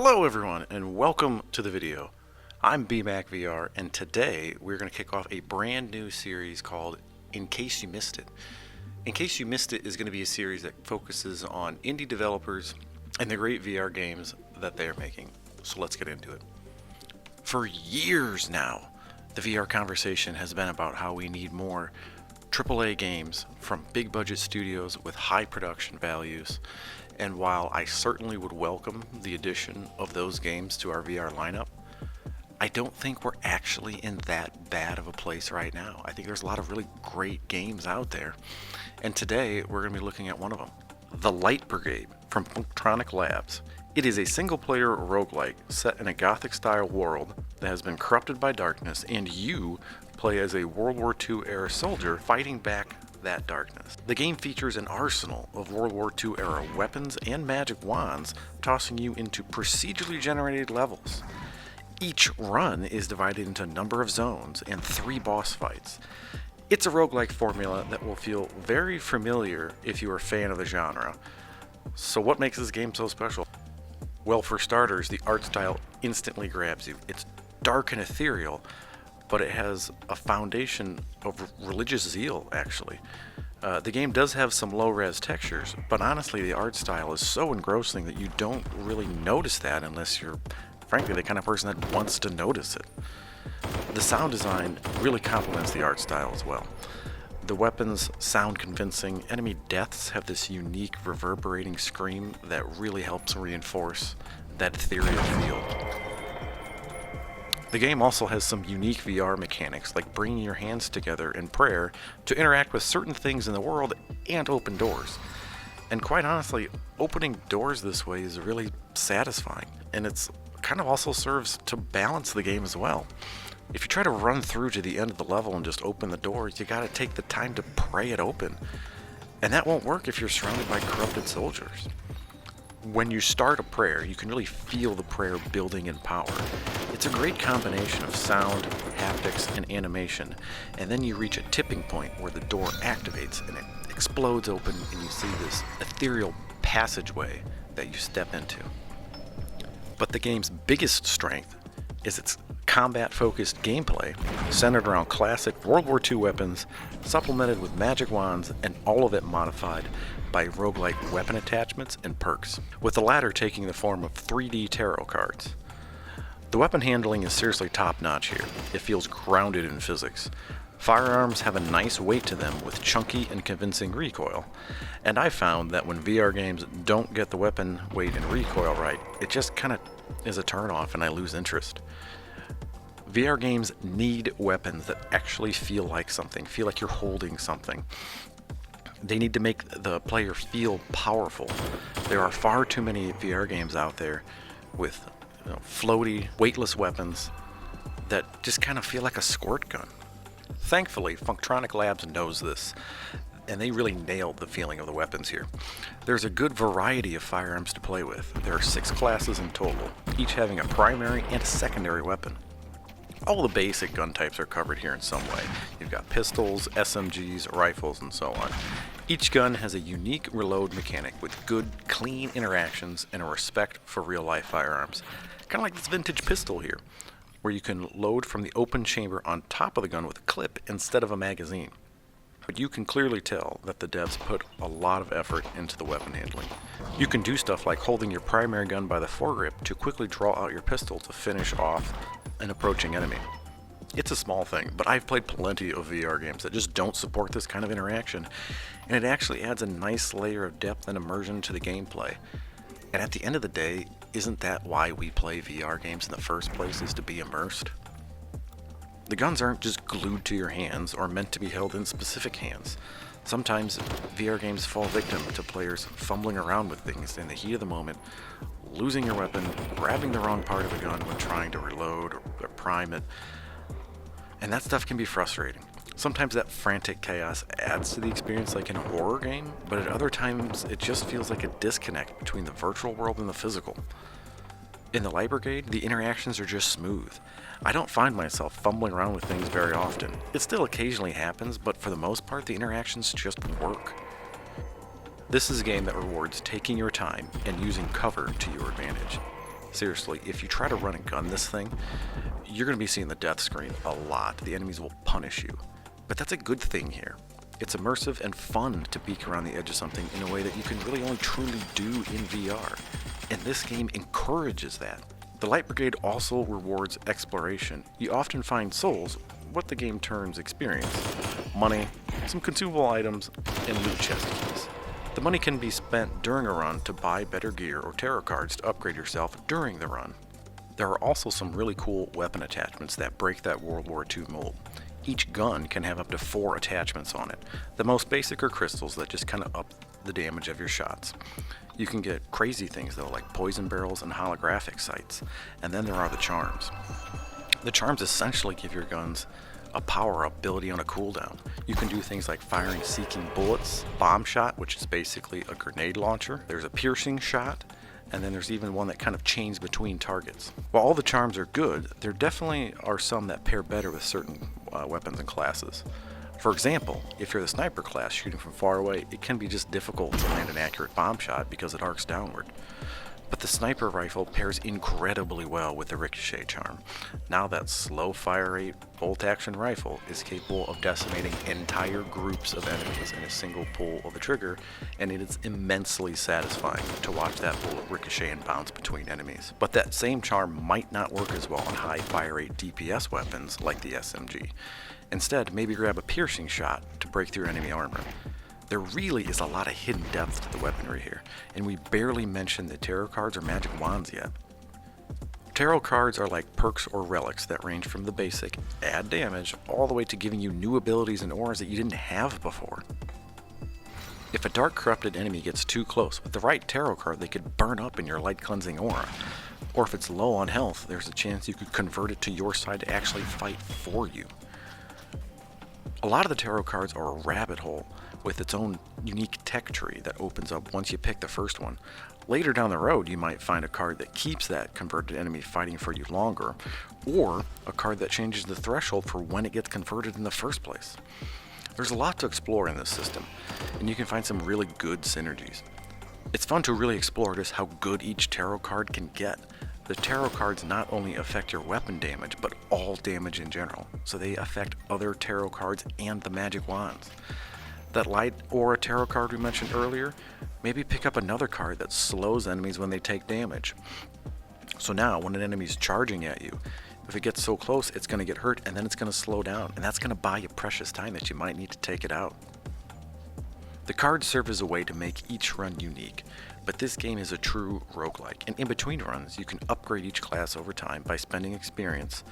Hello everyone and welcome to the video. I'm BMacVR and today we're going to kick off a brand new series called In Case You Missed It. In Case You Missed It is going to be a series that focuses on indie developers and the great VR games that they're making. So let's get into it. For years now, the VR conversation has been about how we need more AAA games from big budget studios with high production values. And while I certainly would welcome the addition of those games to our VR lineup, I don't think we're actually in that bad of a place right now. I think there's a lot of really great games out there. And today we're going to be looking at one of them, the Light Brigade from Functronic Labs. It is a single-player roguelike set in a Gothic-style world that has been corrupted by darkness, and you play as a World War II-era soldier fighting back that darkness. The game features an arsenal of World War II-era weapons and magic wands, tossing you into procedurally generated levels. Each run is divided into a number of zones and 3 boss fights. It's a roguelike formula that will feel very familiar if you're a fan of the genre. So what makes this game so special? Well, for starters, the art style instantly grabs you. It's dark and ethereal, but it has a foundation of religious zeal, actually. The game does have some low-res textures, but honestly, the art style is so engrossing that you don't really notice that unless you're, frankly, the kind of person that wants to notice it. The sound design really complements the art style as well. The weapons sound convincing. Enemy deaths have this unique reverberating scream that really helps reinforce that ethereal feel. The game also has some unique VR mechanics, like bringing your hands together in prayer to interact with certain things in the world and open doors. And quite honestly, opening doors this way is really satisfying, and it's kind of also serves to balance the game as well. If you try to run through to the end of the level and just open the door, you gotta take the time to pray it open. And that won't work if you're surrounded by corrupted soldiers. When you start a prayer, you can really feel the prayer building in power. It's a great combination of sound, haptics, and animation, and then you reach a tipping point where the door activates and it explodes open and you see this ethereal passageway that you step into. But the game's biggest strength is its combat-focused gameplay centered around classic World War II weapons, supplemented with magic wands, and all of it modified by roguelike weapon attachments and perks, with the latter taking the form of 3D tarot cards. The weapon handling is seriously top-notch here. It feels grounded in physics. Firearms have a nice weight to them with chunky and convincing recoil, and I found that when VR games don't get the weapon weight and recoil right, it just kind of is a turn-off and I lose interest. VR games need weapons that actually feel like something, feel like you're holding something. They need to make the player feel powerful. There are far too many VR games out there with floaty, weightless weapons that just kind of feel like a squirt gun. Thankfully, Functronic Labs knows this, and they really nailed the feeling of the weapons here. There's a good variety of firearms to play with. There are 6 classes in total, each having a primary and a secondary weapon. All the basic gun types are covered here in some way. You've got pistols, SMGs, rifles, and so on. Each gun has a unique reload mechanic with good, clean interactions and a respect for real-life firearms. Kind of like this vintage pistol here, where you can load from the open chamber on top of the gun with a clip instead of a magazine. But you can clearly tell that the devs put a lot of effort into the weapon handling. You can do stuff like holding your primary gun by the foregrip to quickly draw out your pistol to finish off an approaching enemy. It's a small thing, but I've played plenty of VR games that just don't support this kind of interaction, and it actually adds a nice layer of depth and immersion to the gameplay. And at the end of the day, isn't that why we play VR games in the first place, is to be immersed? The guns aren't just glued to your hands or meant to be held in specific hands. Sometimes VR games fall victim to players fumbling around with things in the heat of the moment, losing your weapon, grabbing the wrong part of the gun when trying to reload or prime it. And that stuff can be frustrating. Sometimes that frantic chaos adds to the experience like in a horror game, but at other times it just feels like a disconnect between the virtual world and the physical. In the Light Brigade, the interactions are just smooth. I don't find myself fumbling around with things very often. It still occasionally happens, but for the most part, the interactions just work. This is a game that rewards taking your time and using cover to your advantage. seriously, if you try to run and gun this thing, you're going to be seeing the death screen a lot. The enemies will punish you. But that's a good thing here. It's immersive and fun to peek around the edge of something in a way that you can really only truly do in VR. And this game encourages that. The Light Brigade also rewards exploration. You often find souls, what the game terms experience, money, some consumable items, and loot chest keys. The money can be spent during a run to buy better gear or tarot cards to upgrade yourself during the run. There are also some really cool weapon attachments that break that World War II mold. Each gun can have up to 4 attachments on it. The most basic are crystals that just kind of up the damage of your shots. You can get crazy things though, like poison barrels and holographic sights. And then there are the charms. The charms essentially give your guns a power-up ability on a cooldown. You can do things like firing seeking bullets, bomb shot, which is basically a grenade launcher. There's a piercing shot, and then there's even one that kind of chains between targets. While all the charms are good, there definitely are some that pair better with certain weapons and classes. For example, if you're the sniper class shooting from far away, it can be just difficult to land an accurate bomb shot because it arcs downward. But the sniper rifle pairs incredibly well with the ricochet charm. Now that slow fire rate bolt action rifle is capable of decimating entire groups of enemies in a single pull of the trigger, and it is immensely satisfying to watch that bullet ricochet and bounce between enemies. But that same charm might not work as well on high fire rate DPS weapons like the SMG. Instead, maybe grab a piercing shot to break through enemy armor. There really is a lot of hidden depth to the weaponry here, and we barely mentioned the tarot cards or magic wands yet. Tarot cards are like perks or relics that range from the basic, add damage, all the way to giving you new abilities and auras that you didn't have before. If a dark corrupted enemy gets too close, with the right tarot card they could burn up in your light cleansing aura. Or if it's low on health, there's a chance you could convert it to your side to actually fight for you. A lot of the tarot cards are a rabbit hole with its own unique tech tree that opens up once you pick the first one. Later down the road, you might find a card that keeps that converted enemy fighting for you longer, or a card that changes the threshold for when it gets converted in the first place. There's a lot to explore in this system, and you can find some really good synergies. It's fun to really explore just how good each tarot card can get. The tarot cards not only affect your weapon damage, but all damage in general, so they affect other tarot cards and the magic wands. That light aura tarot card we mentioned earlier, maybe pick up another card that slows enemies when they take damage. So now when an enemy's charging at you, if it gets so close, it's going to get hurt and then it's going to slow down, and that's going to buy you precious time that you might need to take it out. The cards serve as a way to make each run unique, but this game is a true roguelike, and in between runs, you can upgrade each class over time by spending experience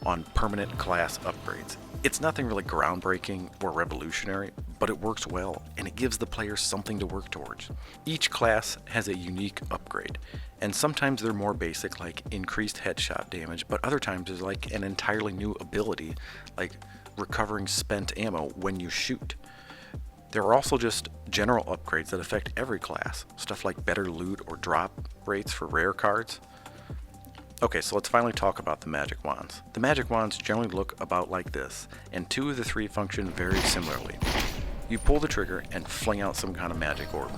on permanent class upgrades. It's nothing really groundbreaking or revolutionary, but it works well, and it gives the player something to work towards. Each class has a unique upgrade, and sometimes they're more basic, like increased headshot damage, but other times there's like an entirely new ability, like recovering spent ammo when you shoot. There are also just general upgrades that affect every class, stuff like better loot or drop rates for rare cards. Okay, so let's finally talk about the magic wands. The magic wands generally look about like this, and 2 of the 3 function very similarly. You pull the trigger and fling out some kind of magic orb.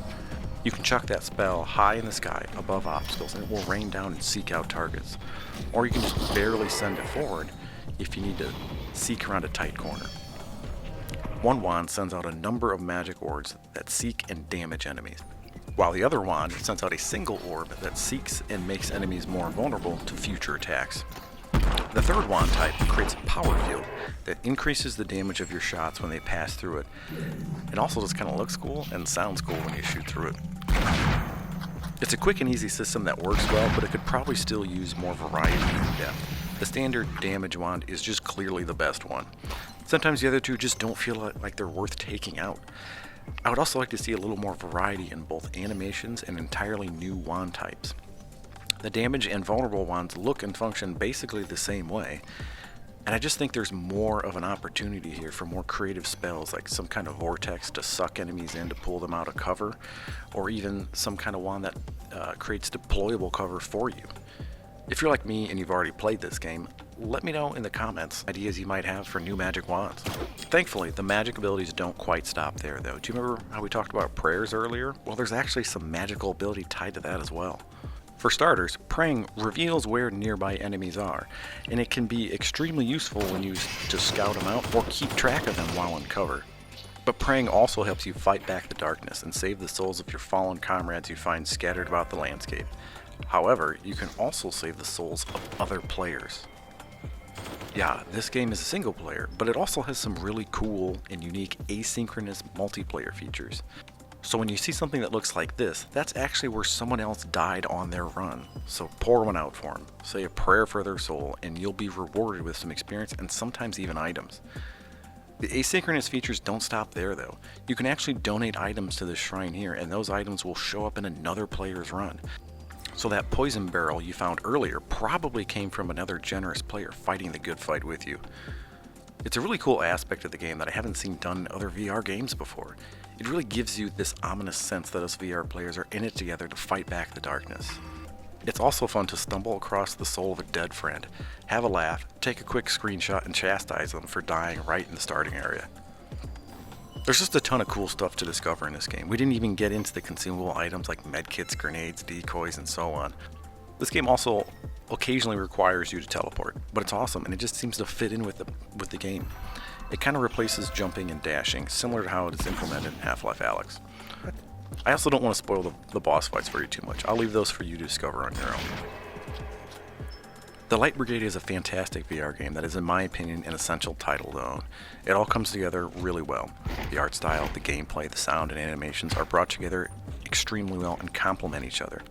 You can chuck that spell high in the sky above obstacles and it will rain down and seek out targets. Or you can just barely send it forward if you need to seek around a tight corner. One wand sends out a number of magic orbs that seek and damage enemies, while the other wand sends out a single orb that seeks and makes enemies more vulnerable to future attacks. The third wand type creates a power field that increases the damage of your shots when they pass through it. It also just kind of looks cool and sounds cool when you shoot through it. It's a quick and easy system that works well, but it could probably still use more variety and depth. The standard damage wand is just clearly the best one. Sometimes the other 2 just don't feel like they're worth taking out. I would also like to see a little more variety in both animations and entirely new wand types. The damage and vulnerable wands look and function basically the same way, and I just think there's more of an opportunity here for more creative spells, like some kind of vortex to suck enemies in to pull them out of cover, or even some kind of wand that creates deployable cover for you. If you're like me and you've already played this game, let me know in the comments ideas you might have for new magic wands. Thankfully, the magic abilities don't quite stop there though. Do you remember how we talked about prayers earlier? Well, there's actually some magical ability tied to that as well. For starters, praying reveals where nearby enemies are, and it can be extremely useful when used to scout them out or keep track of them while in cover. But praying also helps you fight back the darkness and save the souls of your fallen comrades you find scattered about the landscape. However, you can also save the souls of other players. Yeah, this game is single player, but it also has some really cool and unique asynchronous multiplayer features. So when you see something that looks like this, that's actually where someone else died on their run. So pour one out for them, say a prayer for their soul, and you'll be rewarded with some experience and sometimes even items. The asynchronous features don't stop there though. You can actually donate items to this shrine here, and those items will show up in another player's run. So that poison barrel you found earlier probably came from another generous player fighting the good fight with you. It's a really cool aspect of the game that I haven't seen done in other VR games before. It really gives you this ominous sense that us VR players are in it together to fight back the darkness. It's also fun to stumble across the soul of a dead friend, have a laugh, take a quick screenshot, and chastise them for dying right in the starting area. There's just a ton of cool stuff to discover in this game. We didn't even get into the consumable items like medkits, grenades, decoys, and so on. This game also occasionally requires you to teleport, but it's awesome and it just seems to fit in with the game. It kind of replaces jumping and dashing, similar to how it is implemented in Half-Life Alyx. I also don't want to spoil the boss fights for you too much. I'll leave those for you to discover on your own. The Light Brigade is a fantastic VR game that is, in my opinion, an essential title to own. It all comes together really well. The art style, the gameplay, the sound, and animations are brought together extremely well and complement each other.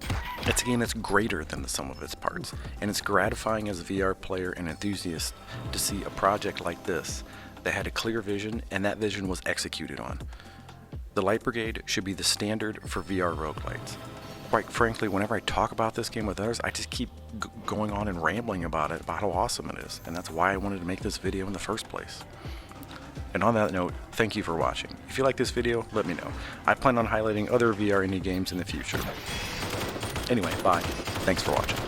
It's a game that's greater than the sum of its parts, and it's gratifying as a VR player and enthusiast to see a project like this that had a clear vision and that vision was executed on. The Light Brigade should be the standard for VR roguelites. Quite frankly, whenever I talk about this game with others, I just keep going on and rambling about it, about how awesome it is, and that's why I wanted to make this video in the first place. And on that note, thank you for watching. If you like this video, let me know. I plan on highlighting other VR indie games in the future. Anyway, bye. Thanks for watching.